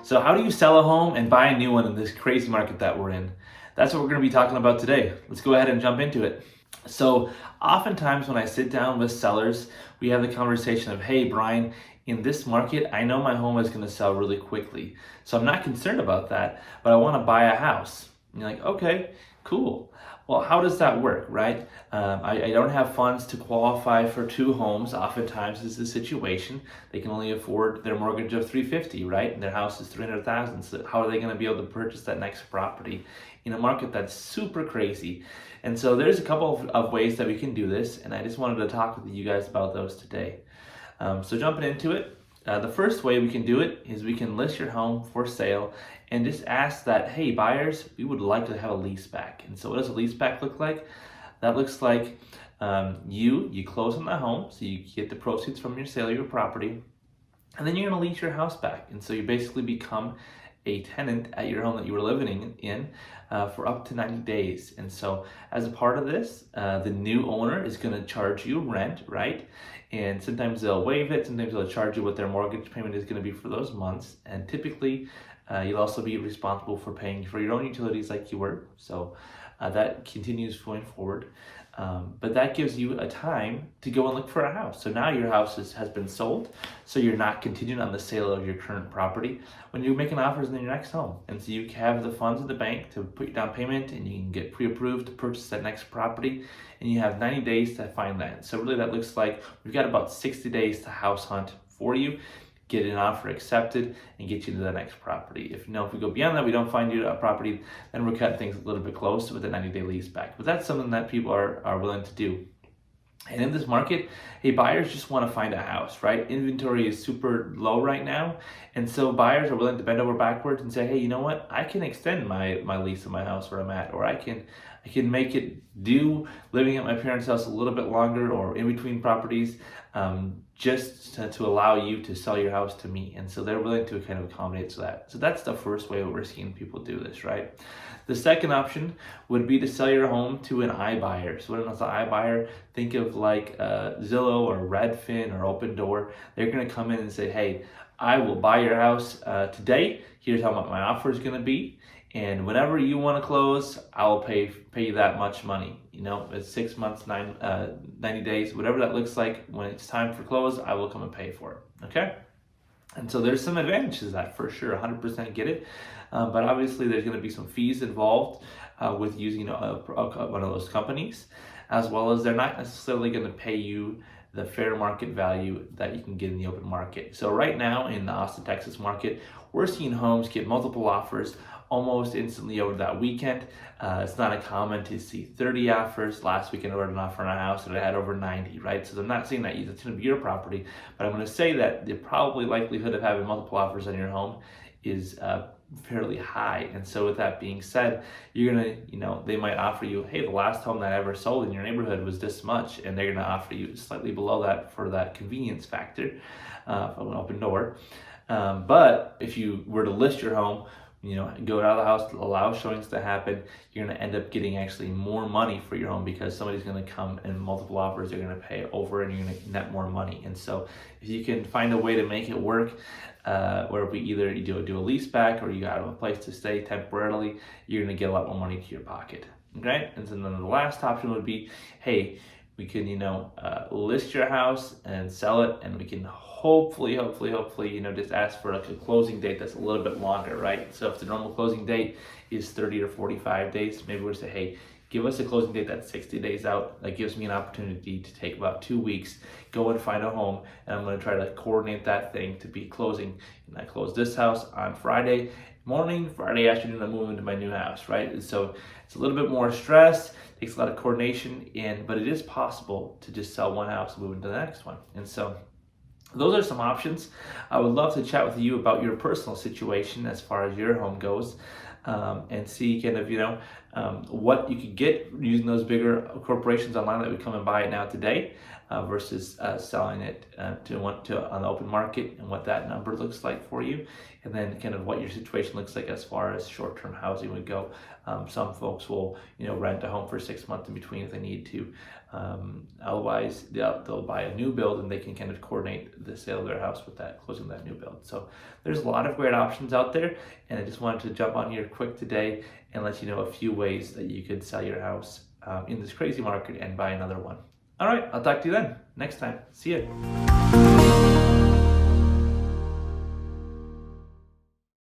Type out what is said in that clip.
So how do you sell a home and buy a new one in this crazy market that we're in? That's what we're going to be talking about today. Let's go ahead and jump into it. So oftentimes when I sit down with sellers, we have the conversation of, hey, Brian, in this market, I know my home is going to sell really quickly. So I'm not concerned about that, but I want to buy a house. And you're like, okay, cool. Well, how does that work, right? I don't have funds to qualify for two homes. Oftentimes, this is the situation. They can only afford their mortgage of $350,000, right? And their house is $300,000. So how are they going to be able to purchase that next property in a market that's super crazy? And so there's a couple of ways that we can do this, and I just wanted to talk with you guys about those today. So jumping into it, the first way we can do it is we can list your home for sale and just ask that, hey, buyers, we would like to have a lease back. And so what does a lease back look like? That looks like you close on the home, so you get the proceeds from your sale of your property, and then you're going to lease your house back. And so you basically become a tenant at your home that you were living in for up to 90 days. And so as a part of this, the new owner is going to charge you rent, right? And sometimes they'll waive it, sometimes they'll charge you what their mortgage payment is going to be for those months. And typically, you'll also be responsible for paying for your own utilities like you were. So that continues going forward. But that gives you a time to go and look for a house. So now your house has been sold, so you're not continuing on the sale of your current property when you're making offers in your next home. And so you have the funds in the bank to put your down payment, and you can get pre-approved to purchase that next property, and you have 90 days to find that. So really that looks like we've got about 60 days to house hunt for you, get an offer accepted, and get you to the next property. If we go beyond that, we don't find you a property, then we're cutting things a little bit close with a 90-day lease back. But that's something that people are willing to do. And in this market, hey, buyers just want to find a house, right? Inventory is super low right now. And so buyers are willing to bend over backwards and say, hey, you know what? I can extend my lease of my house where I'm at, or I can make it do living at my parents' house a little bit longer or in between properties, just to allow you to sell your house to me. And so they're willing to kind of accommodate to that. So that's the first way we're seeing people do this, right? The second option would be to sell your home to an iBuyer. So when it's an iBuyer, think of like Zillow or Redfin or Open Door. They're going to come in and say, hey, I will buy your house today. Here's how much my offer is going to be. And whenever you want to close, I will pay you that much money. It's 6 months, 90 days, whatever that looks like. When it's time for close, I will come and pay for it. Okay? And so there's some advantages to that for sure, 100% get it. But obviously there's going to be some fees involved with using one of those companies, as well as they're not necessarily going to pay you the fair market value that you can get in the open market. So right now in the Austin, Texas market, we're seeing homes get multiple offers almost instantly over that weekend. It's not uncommon to see 30 offers. Last weekend I ordered an offer on a house and I had over 90, right? So I'm not saying that it's going to be your property, but I'm going to say that the probably likelihood of having multiple offers on your home is fairly high. And so with that being said, you're gonna, they might offer you, hey, the last home that I ever sold in your neighborhood was this much, and they're gonna offer you slightly below that for that convenience factor from an Open Door. But if you were to list your home, go out of the house, allow showings to happen, you're going to end up getting actually more money for your home because somebody's going to come and multiple offers, they're going to pay over and you're going to net more money. And so if you can find a way to make it work, where we either you do a lease back or you have a place to stay temporarily, you're going to get a lot more money to your pocket. Okay? And so then the last option would be, hey, we can, list your house and sell it, and we can hopefully, just ask for like a closing date that's a little bit longer, right? So if the normal closing date is 30 or 45 days, maybe we'll say, hey, give us a closing date that's 60 days out. That gives me an opportunity to take about 2 weeks, go and find a home, and I'm going to try to coordinate that thing to be closing. And I close this house on Friday morning, Friday afternoon, I'm moving to my new house, right? And so it's a little bit more stress, takes a lot of coordination, but it is possible to just sell one house and move into the next one. And so those are some options. I would love to chat with you about your personal situation as far as your home goes, and see kind of, what you could get using those bigger corporations online that would come and buy it now today. versus selling it on the open market, and what that number looks like for you, and then kind of what your situation looks like as far as short-term housing would go. Some folks will rent a home for 6 months in between if they need to. Otherwise, they'll buy a new build, and they can kind of coordinate the sale of their house with that, closing that new build. So there's a lot of great options out there, and I just wanted to jump on here quick today and let you know a few ways that you could sell your house in this crazy market and buy another one. All right, I'll talk to you then next time. See ya.